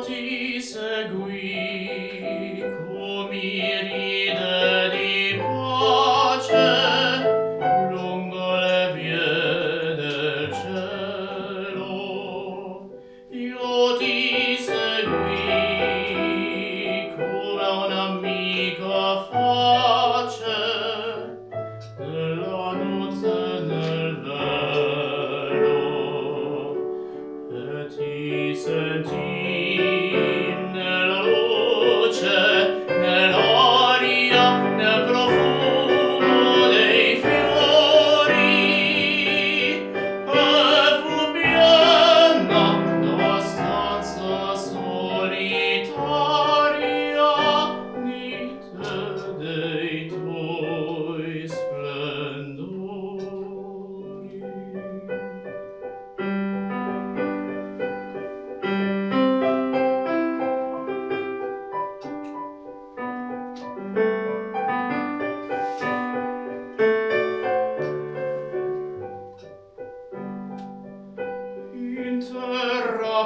ti seguì, come ride di pace lungo le vie del cielo. Io ti seguì come un'amica face della notte nel velo, e ti sentii nella luce, nell'aria, nel profumo dei fiori, e fu piena la stanza solitaria di te, dei tuoi splendori.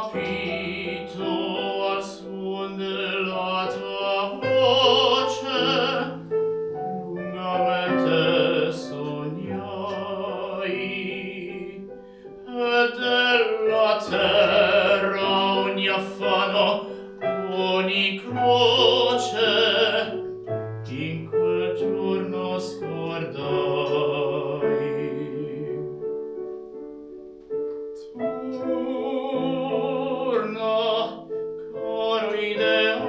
Interrapito al suon della tua voce, lungamente sognai, e della terra ogni affanno, ogni croce, in quel giorno scordai. Torna, caro ideal,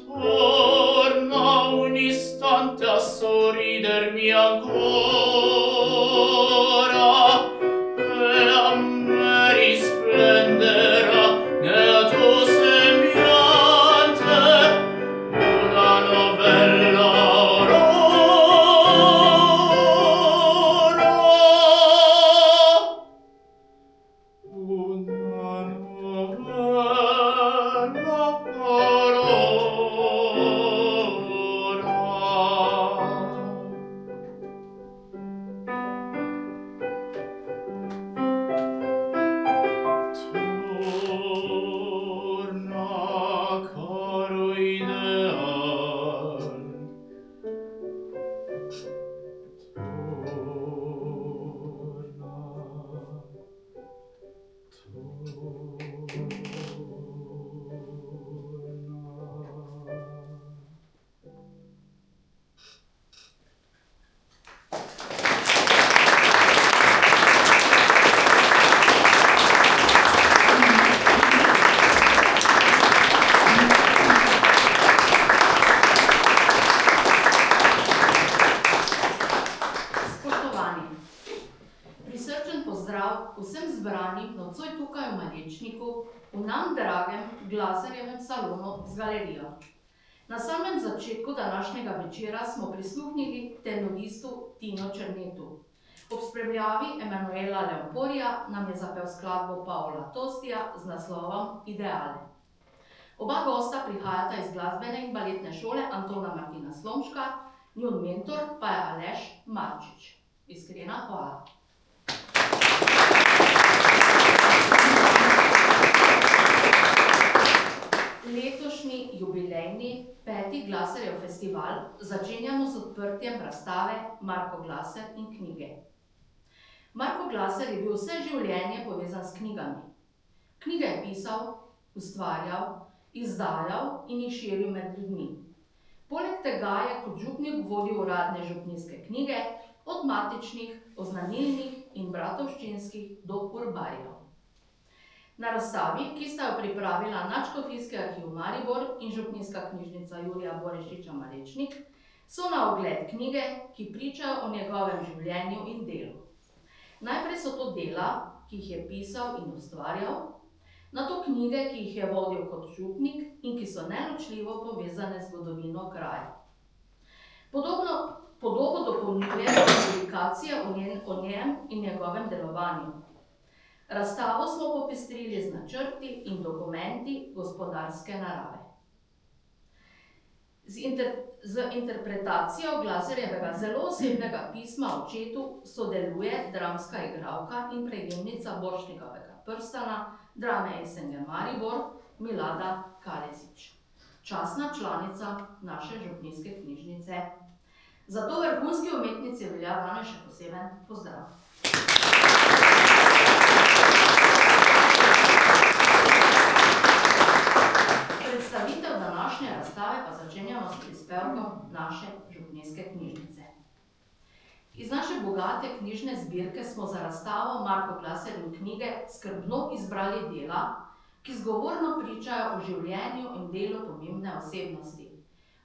torna un istante a sorridermi ancora, e a me risplenderà nella tua sembiante una novella aurora, una novella Torna, caro ideal, Spoštovani, prisrčen pozdrav vsem zbranim nocoj tukaj v Malečniku, v nam dragem Glasarjevem salonu z galerijo. Na samem začetku današnjega večera smo prisluhnili tenoristu Tinu Černetu. Ob spremljavi Emanuela Leoporja nam je zapel skladbo Pavla Tostija z naslovom Ideale. Oba gosta prihajata iz glasbene in baletne šole Antona Martina Slomška, njun mentor pa je Aleš Marčič. Iskrena hvala. Letošnji jubilejni 5. Glasarjev festival začenjamo z odprtjem razstave Marko Glaser in knjige. Marko Glaser je bil vse življenje povezan s knjigami. Knjige je pisal, ustvarjal, izdajal in jih širil med ljudmi. Poleg tega je kot župnik vodil uradne župnijske knjige, od matičnih, oznanilnih in bratovščinskih do urbarjev. Na razstavi, ki sta jo pripravila Nadškofijski arhiv Maribor in Župnijska knjižnica Jurija Borešiča Malečnik, so na ogled knjige, ki pričajo o njegovem življenju in delu. Najprej so to dela, ki jih je pisal in ustvarjal, nato knjige, ki jih je vodil kot župnik in ki so neločljivo povezane z zgodovino kraja. Podobo dopolnjuje publikacija o njem in njegovem delovanju. Razstavo smo popestrili z načrti in dokumenti gospodarske narave. Z interpretacijo Glasarjevega zelo osebnega pisma očetu sodeluje dramska igralka in prejemnica Borštnikovega prstana Drame Esenger Maribor Milada Kalezič, častna članica naše župnijske knjižnice. Zato vrhunski umetnici velja danes še poseben pozdrav. Predstavitev današnje razstave pa začenjamo s prispevkom naše župnijske knjižnice. Iz naše bogate knjižne zbirke smo za razstavo Marko Glaser in knjige skrbno izbrali dela, ki zgovorno pričajo o življenju in delu pomembne osebnosti.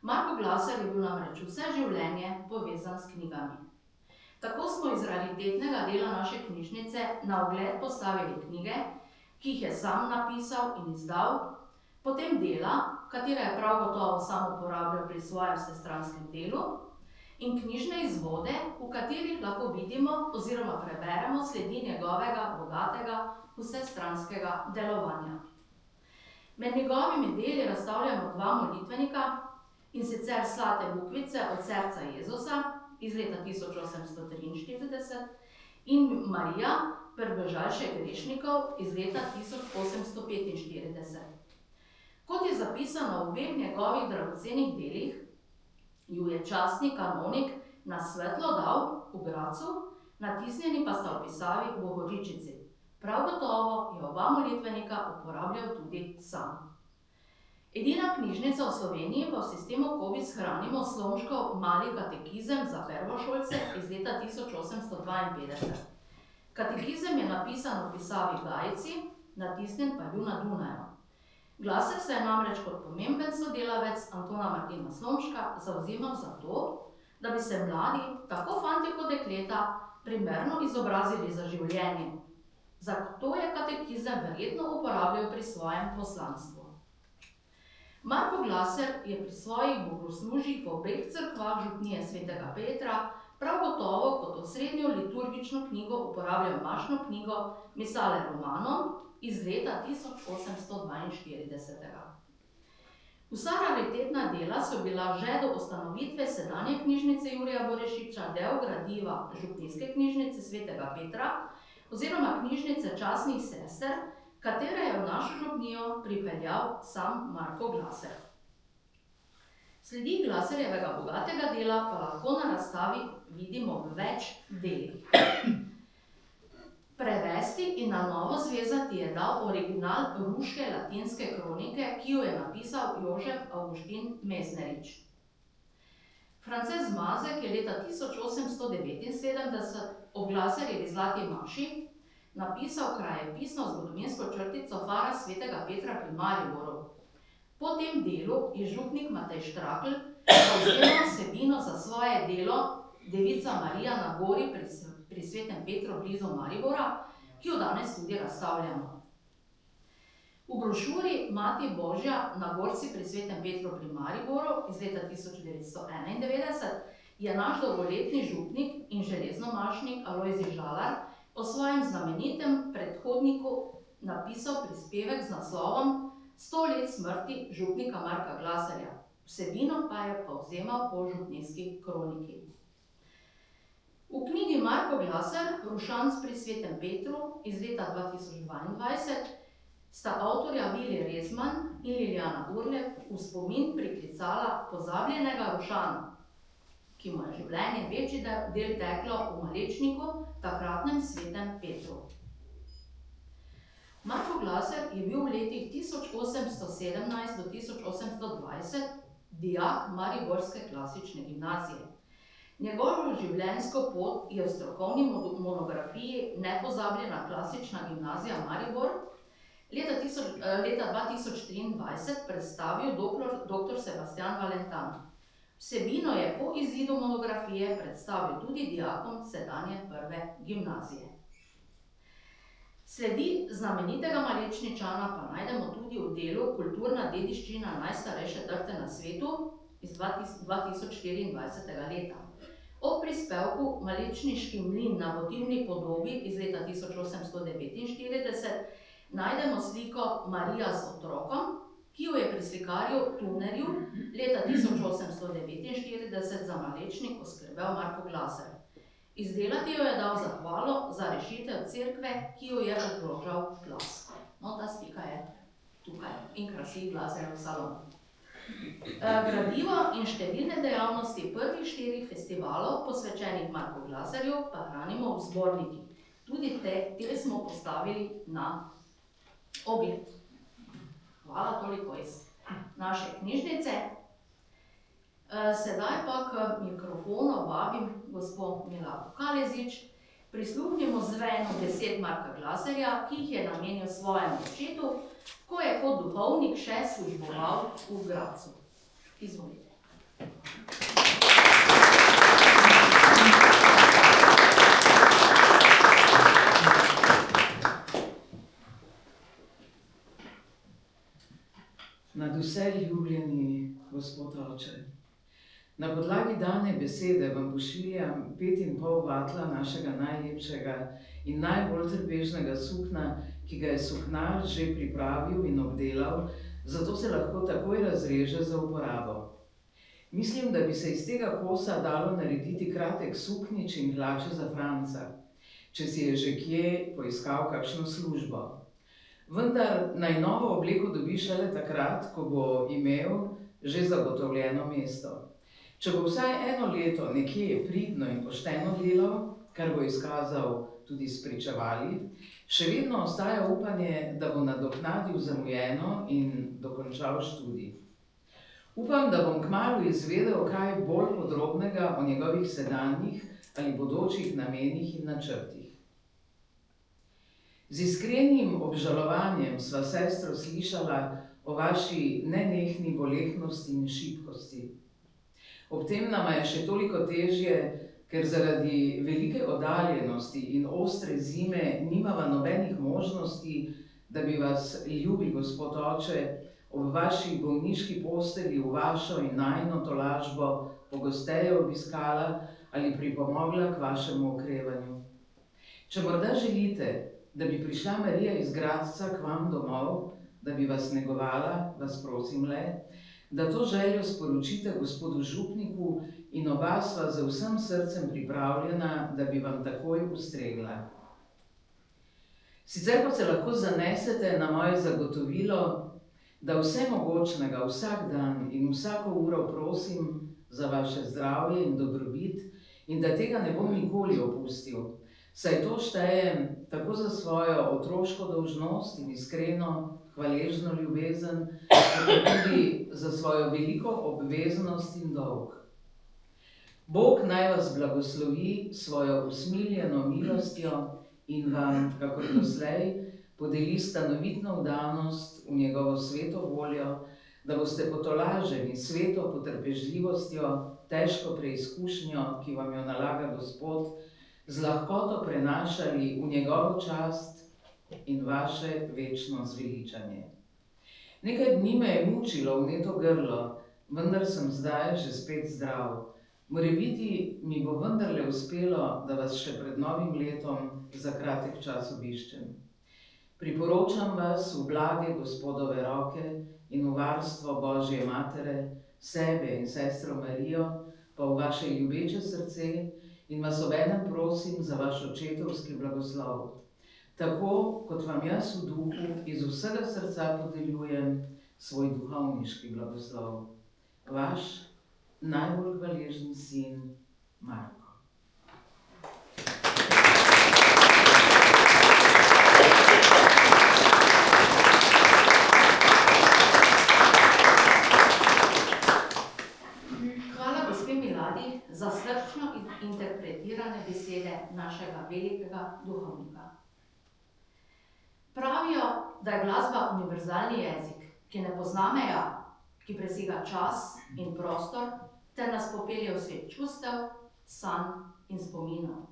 Marko Glaser je bil namreč vse življenje povezan s knjigami. Tako smo iz raritetnega dela naše knjižnice na ogled postavili knjige, ki jih je sam napisal in izdal, potem dela, katera je prav gotovo sam uporabljal pri svojem vsestranskem delu, in knjižne izvode, v katerih lahko vidimo oziroma preberemo sledi njegovega bogatega vsestranskega delovanja. Med njegovimi deli razstavljamo dva molitvenika, in sicer Slate bukvice od srca Jezusa iz leta 1843 in Marija Prebežalše grešnikov iz leta 1845. Kot je zapisano v obeh njegovih dragocenih delih, ju je častni kanonik na svetlo dal v Gracu, natisnjeni pa sta v pisavi v Bohoričici. Prav gotovo je oba molitvenika uporabljal tudi sam. Edina knjižnica v Sloveniji pa v sistemu Cobiss hranimo Slomškov mali katekizem za prvošolce iz leta 1852. Katekizem je napisan v pisavi Gajci, natisnjen pa je bil na Dunaju. Glaser se je namreč kot pomemben sodelavec Antona Martina Slomška zavzemal za to, da bi se mladi, tako fantje kot dekleta, primerno izobrazili za življenje. Zato je katekizem verjetno uporabljal pri svojem poslanstvu. Marko Glaser je pri svojih bogoslužjih po obeh cerkvah župnije svetega Petra prav gotovo kot osrednjo liturgično knjigo uporabljal mašno knjigo Misale Romanom iz leta 1842. Vsa raritetna dela so bila že do ustanovitve sedanje knjižnice Jurija Borešiča del gradiva župnijske knjižnice svetega Petra oziroma knjižnice častnih sester, katere je v našo župnijo pripeljal sam Marko Glaser. Sledi Glaserjevega bogatega dela pa lahko na razstavi vidimo v več delih. Prevesti in na novo zvezati je dal original ruške latinske kronike, ki jo je napisal Jožef Avguštin Mesnerič. Frances Mazek je leta 1879 o Glaserjevi zlati maši napisal krajepisno zgodovinsko črtico Fara svetega Petra pri Mariboru. Po tem delu je župnik Matej Štrakl povzela vsebino za svoje delo Devica Marija na gori pri svetem Petru blizu Maribora, ki jo danes tudi razstavljamo. V brošuri Mati Božja na gorci pri svetem Petru pri Mariboru iz leta 1991 je naš dolgoletni župnik in železnomašnik Alojzij Žalar o svojem znamenitem predhodniku napisal prispevek z naslovom 100 let smrti župnika Marka Glaserja. Vsebino pa je povzemal po župnijski kroniki. V knjigi Marko Glaser, Rušanc pri svetem Petru iz leta 2022 sta avtorja Vili Rezman in Liljana Urlep v spomin priklicala pozabljenega Rušana, ki mu je življenje večji del teklo v Malečniku, takratnem svetem Petru. Marko Glaser je bil v letih 1817 do 1820 dijak mariborske klasične gimnazije. Njegovo življenjsko pot je v strokovni monografiji Nepozabljena klasična gimnazija Maribor leta 2023 predstavil dr. Sebastian Valentan. Vsebino je po izidu monografije predstavil tudi dijakom sedanje prve gimnazije. Sledi znamenitega Malečničana pa najdemo tudi v delu Kulturna dediščina najstarejše trte na svetu iz 2024. leta. Ob prispevku Malečniški mlin na votivni podobi iz leta 1849 najdemo sliko Marija z otrokom, ki jo je pri slikarju Tunerju leta 1849 za Malečnik oskrbel Marko Glaser. Izdelati jo je dal zahvalo za rešitev cerkve, ki jo je ogrožal glas. No, ta slika je tukaj in krasi Glasarjev salon. Gradivo in številne dejavnosti prvih 4 festivalov, posvečenih Marku Glasarju, pa hranimo v zbornikih. Tudi te smo postavili na ogled. Hvala toliko iz naše knjižnice. Sedaj pa k mikrofonu vabim gospo Milako Kalezič. Prisluhnimo zvenu besed Marka Glasarja, ki jih je namenil svojemu očetu, ko je kot duhovnik še služboval v Gradcu. Izvolite. Nadvse ljubljeni gospod oče, na podlagi dane besede vam pošiljam 5,5 vatla našega najlepšega in najbolj trpežnega sukna, ki ga je suknar že pripravil in obdelal, zato se lahko takoj razreže za uporabo. Mislim, da bi se iz tega kosa dalo narediti kratek suknič in hlače za Franca, če si je že kje poiskal kakšno službo. Vendar naj novo obleko dobi šele takrat, ko bo imel že zagotovljeno mesto. Če bo vsaj 1 leto nekje pridno in pošteno delal, kar bo izkazal tudi s pričevali, še vedno ostaja upanje, da bo nadoknadil zamujeno in dokončal študij. Upam, da bom kmalu izvedel kaj bolj podrobnega o njegovih sedanjih ali bodočih namenih in načrtih. Z iskrenim obžalovanjem sva sestro slišala o vaši nenehni bolehnosti in šibkosti. Ob tem nama je še toliko težje, ker zaradi velike oddaljenosti in ostre zime nimava nobenih možnosti, da bi vas, ljubi gospod oče, ob vaši bolniški postelji v vašo in najino tolažbo pogosteje obiskala ali pripomogla k vašemu okrevanju. Če morda želite, da bi prišla Marija iz Gradca k vam domov, da bi vas negovala, vas prosim le, da to željo sporočite gospodu župniku in oba sva z vsem srcem pripravljena, da bi vam takoj ustregla. Sicer pa se lahko zanesete na moje zagotovilo, da vsemogočnega vsak dan in vsako uro prosim za vaše zdravje in dobrobit in da tega ne bom nikoli opustil, saj to štejem tako za svojo otroško dolžnost in iskreno hvaležno ljubezen, kot tudi za svojo veliko obveznost in dolg. Bog naj vas blagoslovi svojo usmiljeno milostjo in vam, kakor doslej, podeli stanovitno vdanost v njegovo sveto voljo, da boste potolaženi sveto potrpežljivostjo, težko preizkušnjo, ki vam jo nalaga Gospod, z lahkoto prenašali v njegovo čast in vaše večno zveličanje. Nekaj dni me je mučilo vneto grlo, vendar sem zdaj že spet zdrav. Morebiti mi bo vendarle uspelo, da vas še pred novim letom za kratek čas obiščem. Priporočam vas v blage Gospodove roke in v varstvo Božje Matere, sebe in sestro Marijo, pa v vaše ljubeče srce in vas obenem prosim za vaš očetovski blagoslov. Tako, kot vam jaz v duhu iz vsega srca podeljujem svoj duhovniški blagoslov. Vaš najbolj hvaležen sin Marko. Hvala gospe Miladi za srčno interpretirane besede našega velikega duhovnika. Pravijo, da je glasba univerzalni jezik, ki ne pozna meja, ki presega čas in prostor, ter nas popelje v svet čustev, sanj in spominov.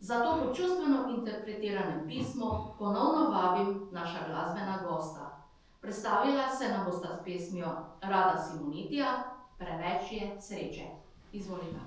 Zato po čustveno interpretiranem pismu ponovno vabim naša glasbena gosta. Predstavila se nam bosta s pesmijo Rada Simonitija, Preveč je sreče. Izvolite.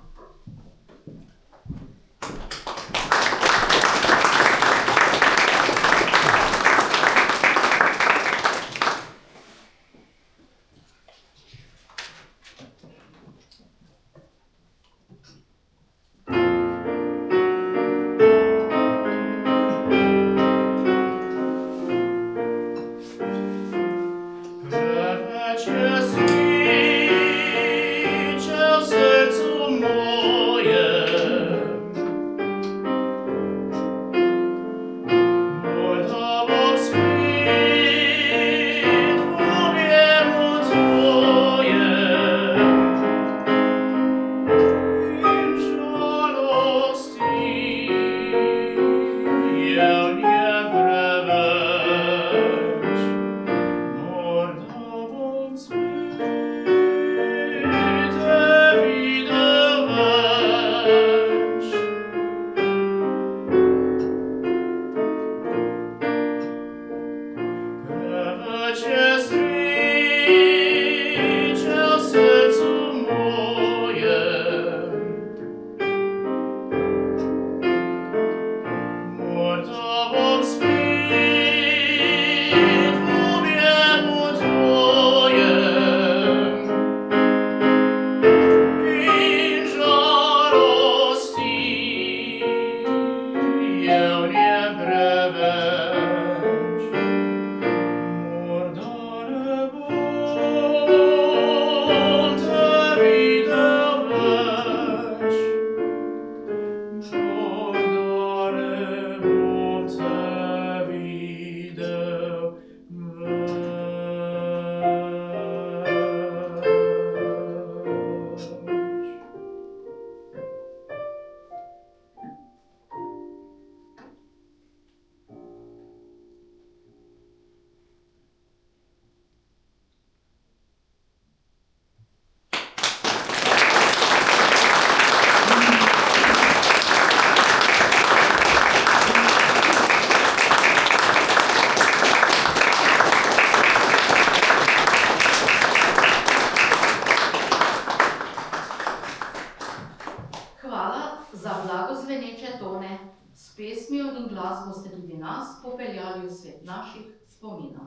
hvala za blagozveneče tone. S pesmijo in glasbo ste tudi nas popeljali v svet naših spominov.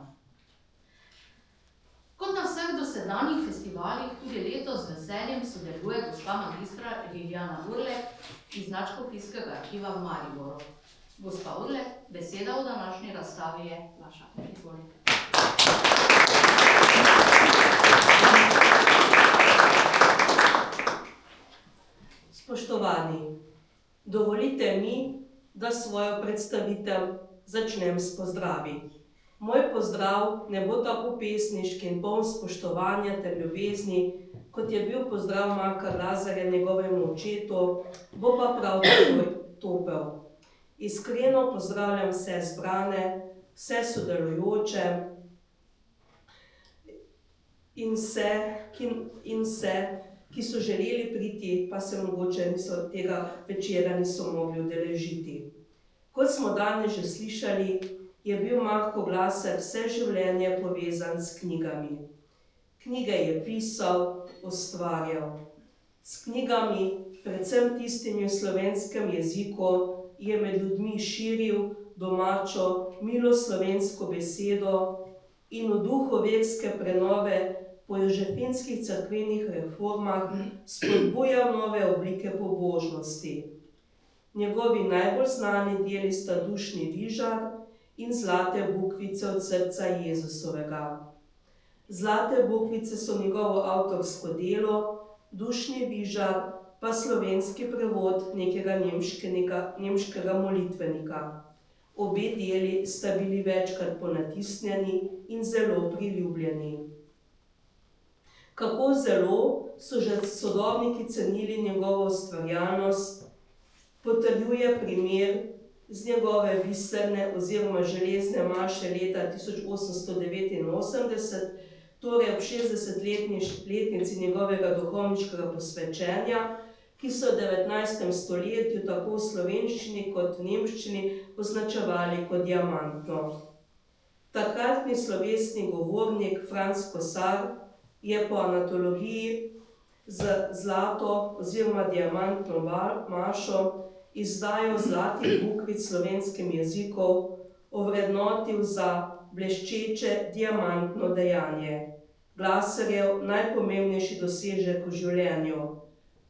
Kot na vseh dosedanjih festivalih, tudi letos z veseljem sodeluje gospa magistra Lilijana Urlek iz Nadškofijskega arhiva v Mariboru. Gospa Urlek, beseda v današnji razstavi je vaša. Izvolite. Spoštovani, dovolite mi, da svojo predstavitev začnem s pozdravi. Moj pozdrav ne bo tako pesniški in poln spoštovanja ter ljubezni, kot je bil pozdrav Marka Glazerja njegovemu očetu, bo pa prav tako topel. Iskreno pozdravljam vse zbrane, vse sodelujoče in vse, ki so želeli priti, pa se mogoče tega večera niso mogli udeležiti. Kot smo danes že slišali, je bil Marko Glaser vse življenje povezan s knjigami. Knjige je pisal, ustvarjal. S knjigami, predvsem tistimi v slovenskem jeziku, je med ljudmi širil domačo, milo slovensko besedo in v duhu verske prenove po jožefinskih cerkvenih reformah spodbujal nove oblike pobožnosti. Njegovi najbolj znani deli sta Dušni vižar in Zlate bukvice od srca Jezusovega. Zlate bukvice so njegovo avtorsko delo, Dušni vižar pa slovenski prevod nekega nemškega molitvenika. Obe deli sta bili večkrat ponatisnjeni in zelo priljubljeni. Kako zelo so že sodobniki cenili njegovo ustvarjalnost, potrjuje primer z njegove biserne oziroma železne maše leta 1889, torej ob 60-letnici njegovega duhovniškega posvečenja, ki so v 19. stoletju tako v slovenščini kot v nemščini označevali kot diamantno. Takratni slovesni govornik Franc Kosar je po anatologiji z zlato oziroma diamantno mašo izdajo zlatih bukvic slovenskim jezikov ovrednotil za bleščeče diamantno dejanje, Glaserjev najpomembnejši dosežek v življenju,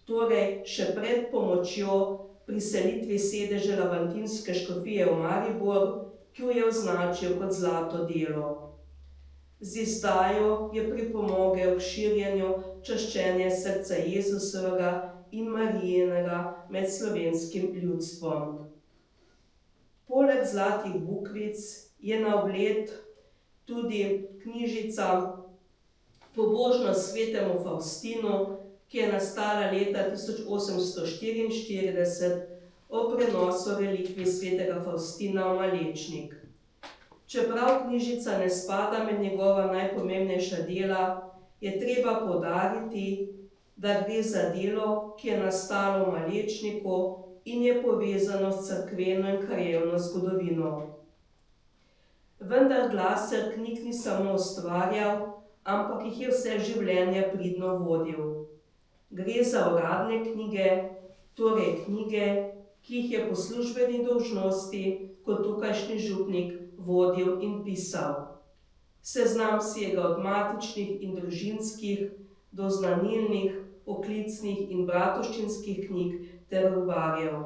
torej še pred pomočjo pri selitvi sedeža Lavantinske škofije v Maribor, ki jo je označil kot zlato delo. Z izdajo je pripomogel k širjenju čaščenja srca Jezusovega in Marijinega med slovenskim ljudstvom. Poleg zlatih bukvic je na ogled tudi knjižica Pobožnost svetemu Faustinu, ki je nastala leta 1844 o prenosu relikvij svetega Faustina v Malečnik. Čeprav knjižica ne spada med njegova najpomembnejša dela, je treba poudariti, da gre za delo, ki je nastalo v Malečniku in je povezano s cerkveno in krajevno zgodovino. Vendar Glaser knjig ni samo ustvarjal, ampak jih je vse življenje pridno vodil. Gre za uradne knjige, torej knjige, ki jih je po službeni dolžnosti kot tukajšnji župnik vodil in pisal. Seznam sega od matičnih in družinskih do znanilnih, poklicnih in bratovščinskih knjig ter rubarjev.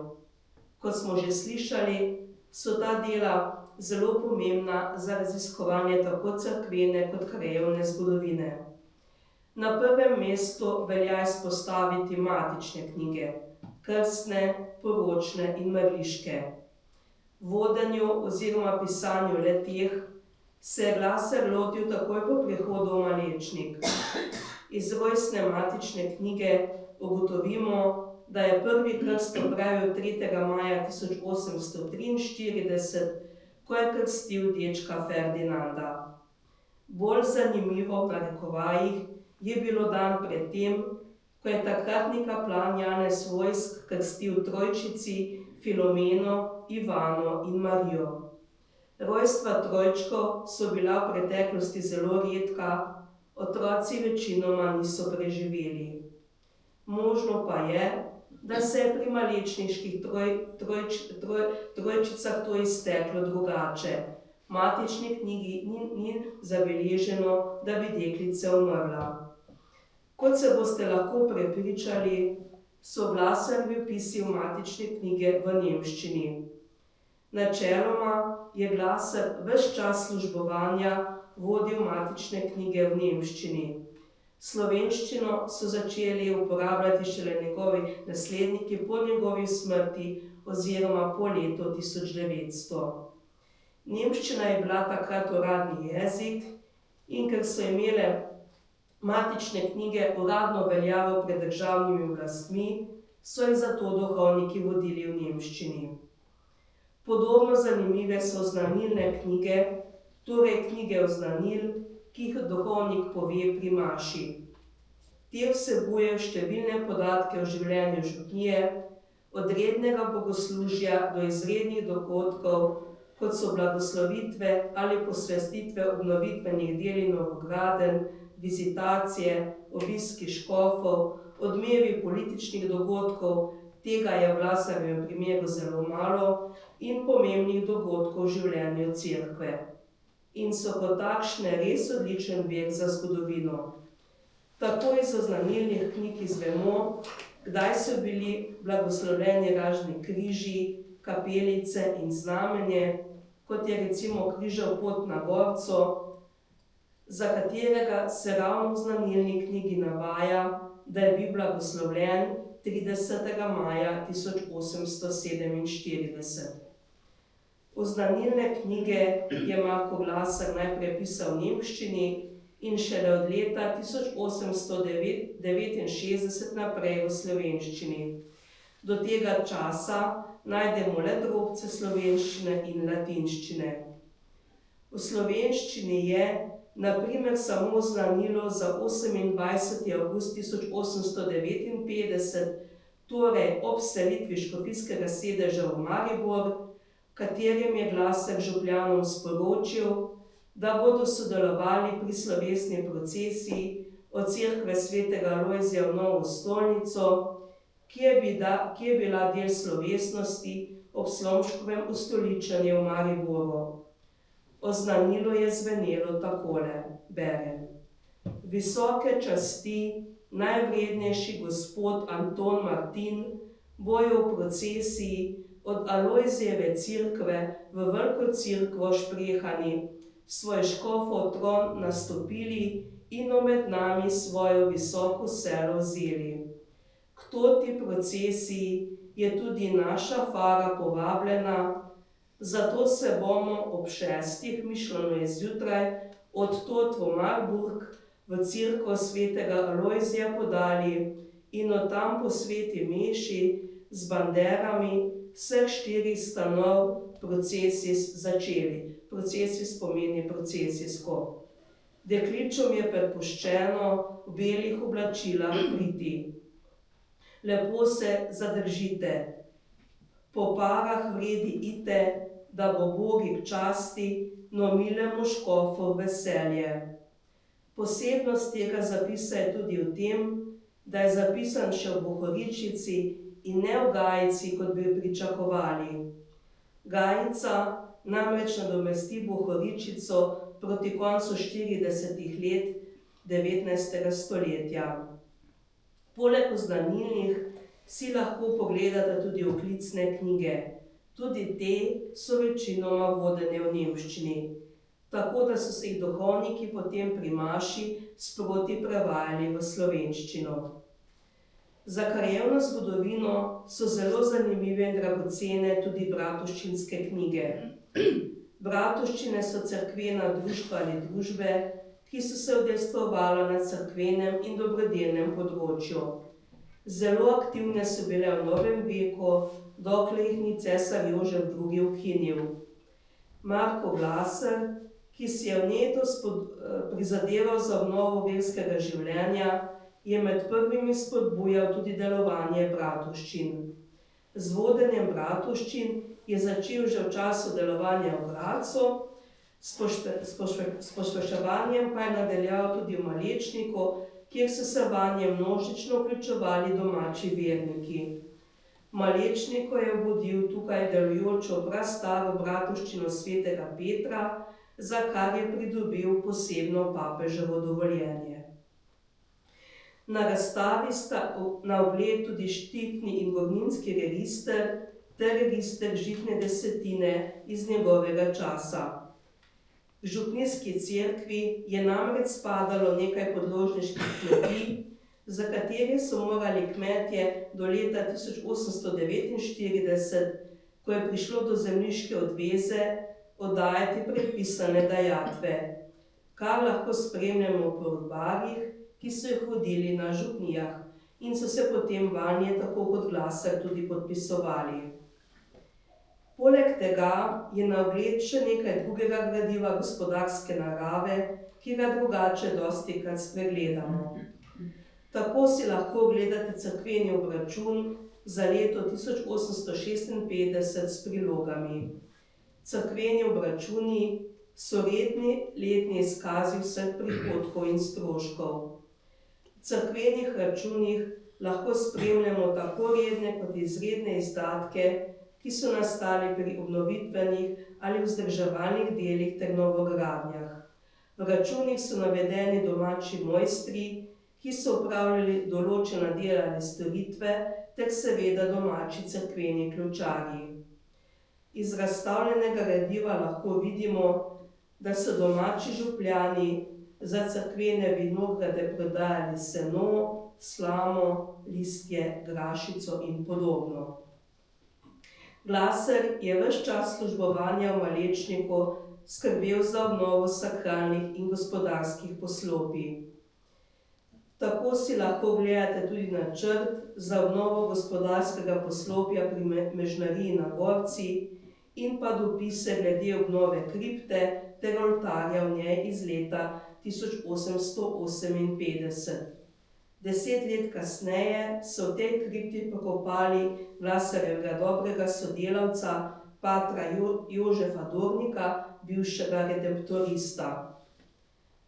Kot smo že slišali, so ta dela zelo pomembna za raziskovanje tako cerkvene kot krajevne zgodovine. Na prvem mestu velja izpostaviti matične knjige, krstne, poročne in mrliške. Vodenju oziroma pisanju le-teh se je Glaser lotil takoj po prihodu v Malečnik. Iz rojstne matične knjige ugotovimo, da je prvi krst opravil 3. maja 1843, ko je krstil dečka Ferdinanda. Bolj zanimivo v narekovajih je bilo dan pred tem, ko je takratni kaplan Janez Vojsk krstil trojčici Filomeno, Ivano in Marijo. Rojstva trojčkov so bila v preteklosti zelo redka, otroci večinoma niso preživeli. Možno pa je, da se je pri malečniških trojčicah to izteklo drugače. V matični knjigi ni zabeleženo, da bi deklica umrla. Kot se boste lahko prepričali, so Glaserjevi opisi v matične knjige v nemščini. Načeloma je Glaser ves čas službovanja vodil matične knjige v nemščini. Slovenščino so začeli uporabljati šele njegovi nasledniki po njegovi smrti oziroma po letu 1900. Nemščina je bila takrat uradni jezik in ker so imele matične knjige uradno veljavo pred državnimi oblastmi, so jih zato duhovniki vodili v nemščini. Podobno zanimive so oznanilne knjige, torej knjige oznanil, ki jih duhovnik pove pri maši. Te vsebujejo številne podatke o življenju župnije, od rednega bogoslužja do izrednih dogodkov, kot so blagoslovitve ali posvestitve obnovitvenih del in novogradenj, vizitacije, obiski škofov, odmevi političnih dogodkov, tega je v Glaserjevem primeru zelo malo, in pomembnih dogodkov v življenju cerkve. In so kot takšne res odličen vir za zgodovino. Tako iz oznanilnih knjig izvemo, kdaj so bili blagoslovljeni razni križi, kapelice in znamenje, kot je recimo križev pot na Gorco, za katerega se ravno v oznanilni knjigi navaja, da je bil blagoslovljen 30. maja 1847. Oznanilne knjige je Marko Glaser najprej pisal v nemščini in šele od leta 1869 naprej v slovenščini. Do tega časa najdemo le drobce slovenščine in latinščine. V slovenščini je na primer samo oznanilo za 28. avgust 1859, torej ob selitvi škofijskega sedeža v Maribor, katerim je Glaser župljanom sporočil, da bodo sodelovali pri slovesni procesiji od cerkve svetega Alojzija v Novo stolnico, ki je bila del slovesnosti ob Slomškovem ustoličenju v Mariboru. Oznanilo je zvenelo takole, berem. Visoke časti, najvrednejši gospod Anton Martin bojo v procesiji od Alojzijeve cerkve v Veliko cerkvo Šprehani svoj škofov tron nastopili in med nami svojo visoko selo vzeli. K toti procesiji je tudi naša fara povabljena, zato se bomo ob 6. mišljeno je zjutraj odtot v Marburg v cerkvo svetega Alojzija podali in od tam po sveti meši z banderami vseh 4 stanov procesis začeli. Procesis pomeni procesijsko. Dekličom je prepuščeno v belih oblačilah priti. Lepo se zadržite, po parah vredi ite, da bo Bogi k časti, no milemu škofu veselje. Posebnost tega zapisa je tudi v tem, da je zapisan še v bohoričici in ne v gajici, kot bi pričakovali. Gajica namreč nadomesti bohoričico proti koncu 40 let 19. stoletja. Poleg oznanilnih si lahko pogledate tudi oklicne knjige. Tudi te so večinoma vodene v nemščini, tako da so se jih duhovniki potem pri maši sproti prevajali v slovenščino. Za krajevno zgodovino so zelo zanimive in dragocene tudi bratovščinske knjige. Bratovščine so cerkvena društva ali družbe, ki so se udejstvovala na cerkvenem in dobrodelnem področju. Zelo aktivne so bile v novem veku, dokler jih ni cesar Jožef II. Ukinil. Marko Glaser, ki si je vneto prizadeval za obnovo verskega življenja, je med prvimi spodbujal tudi delovanje bratovščin. Z vodenjem bratovščin je začel že v času delovanja v Gradcu, s pospeševanjem pa je nadaljeval tudi v Malečniku, kjer so se vanje množično vključevali domači verniki. Malečniku je vodil tukaj delujočo prastaro bratovščino svetega Petra, za kar je pridobil posebno papeževo dovoljenje. Na razstavi sta na ogled tudi štifni in gorninski register ter register žitne desetine iz njegovega časa. V župnijski cerkvi je namreč spadalo nekaj podložniških kmetij, za katere so morali kmetje do leta 1849, ko je prišlo do zemljiške odveze, oddajati predpisane dajatve, kar lahko spremljamo po urbarjih, ki so jih vodili na župnijah in so se potem vanje tako kot Glasar tudi podpisovali. Poleg tega je na ogled še nekaj drugega gradiva gospodarske narave, ki ga drugače dostikrat spregledamo. Tako si lahko ogledate cerkveni obračun za leto 1856 s prilogami. Cerkveni obračuni so redni letni izkazi vseh prihodkov in stroškov. V cerkvenih računih lahko spremljamo tako redne kot izredne izdatke, ki so nastali pri obnovitvenih ali vzdrževalnih delih ter novogradnjah. V računih so navedeni domači mojstri, ki so opravljali določena dela ali storitve, ter seveda domači cerkveni ključarji. Iz razstavljenega gradiva lahko vidimo, da so domači župljani za cerkvene vinograde prodajali seno, slamo, listje, grašico in podobno. Glasar je ves čas službovanja v Malečniku skrbel za obnovo sakralnih in gospodarskih poslopij. Tako si lahko gledate tudi načrt za obnovo gospodarskega poslopja pri Mežnariji na Gorci in pa dopise glede obnove kripte ter oltarja v njej iz leta 1858. 10 let kasneje so v tej kripti pokopali Glasarjevega dobrega sodelavca, patra Jožefa Dornika, bivšega redemptorista.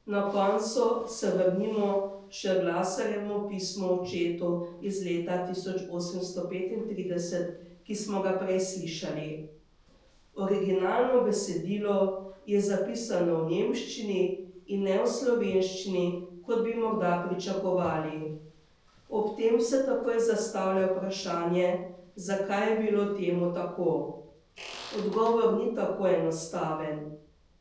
Na koncu se vrnimo še Glasarjevemu pismu očetu iz leta 1835, ki smo ga prej slišali. Originalno besedilo je zapisano v nemščini in ne v slovenščini, kot bi morda pričakovali. Ob tem se takoj zastavlja vprašanje, zakaj je bilo temu tako. Odgovor ni tako enostaven.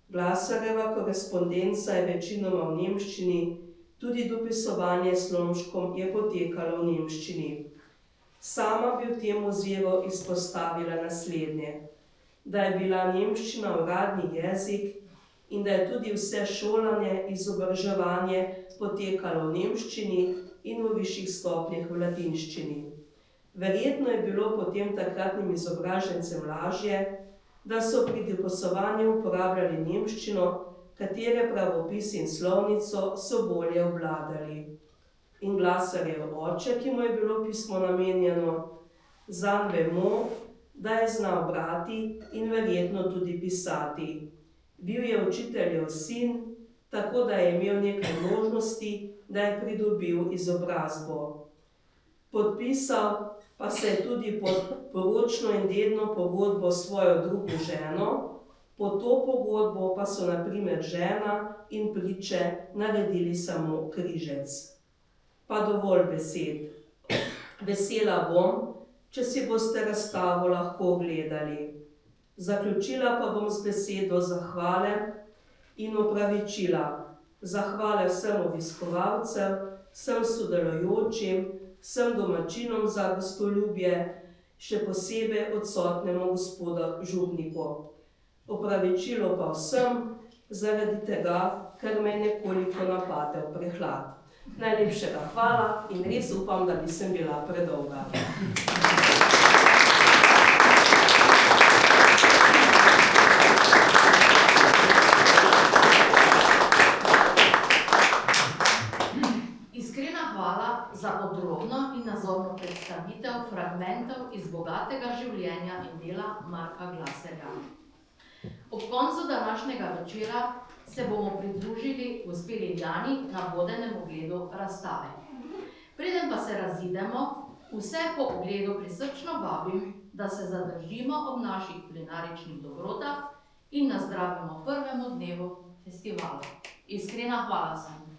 Glasarjeva korespondenca je večinoma v nemščini, tudi dopisovanje s Slomškom je potekalo v nemščini. Sama bi v tem oziru izpostavila naslednje: da je bila nemščina uradni jezik in da je tudi vse šolanje, izobraževanje potekalo v nemščini in v višjih stopnjah v latinščini. Verjetno je bilo potem takratnim izobražencem lažje, da so pri dopisovanju uporabljali nemščino, katere pravopis in slovnico so bolje obvladali. In Glasarjev oče, ki mu je bilo pismo namenjeno, zanj vemo, da je znal brati in verjetno tudi pisati. Bil je učiteljev sin, tako da je imel nekaj možnosti, da je pridobil izobrazbo. Podpisal pa se je tudi pod poročno in dedno pogodbo s svojo drugo ženo, pod to pogodbo pa so na primer žena in priče naredili samo križec. Pa dovolj besed. Vesela bom, če si boste razstavo lahko ogledali. Zaključila pa bom z besedo zahvale in opravičila. Zahvale vsem obiskovalcem, vsem sodelujočim, vsem domačinom za gostoljubje, še posebej odsotnemu gospodu župniku. Opravičilo pa vsem zaradi tega, ker me je nekoliko napadel prehlad. Najlepšega hvala in res upam, da nisem bila predolga. Iskrena hvala za podrobno in nazorno predstavitev fragmentov iz bogatega življenja in dela Marka Glasarja. Ob koncu današnjega večera se bomo pridružili gospe Liljani na vodenem ogledu razstave. Preden pa se razidemo, Vse po ogledu prisrčno vabim, da se zadržimo ob naših kulinaričnih dobrotah in nazdravimo prvemu dnevu festivala. Iskrena hvala sem.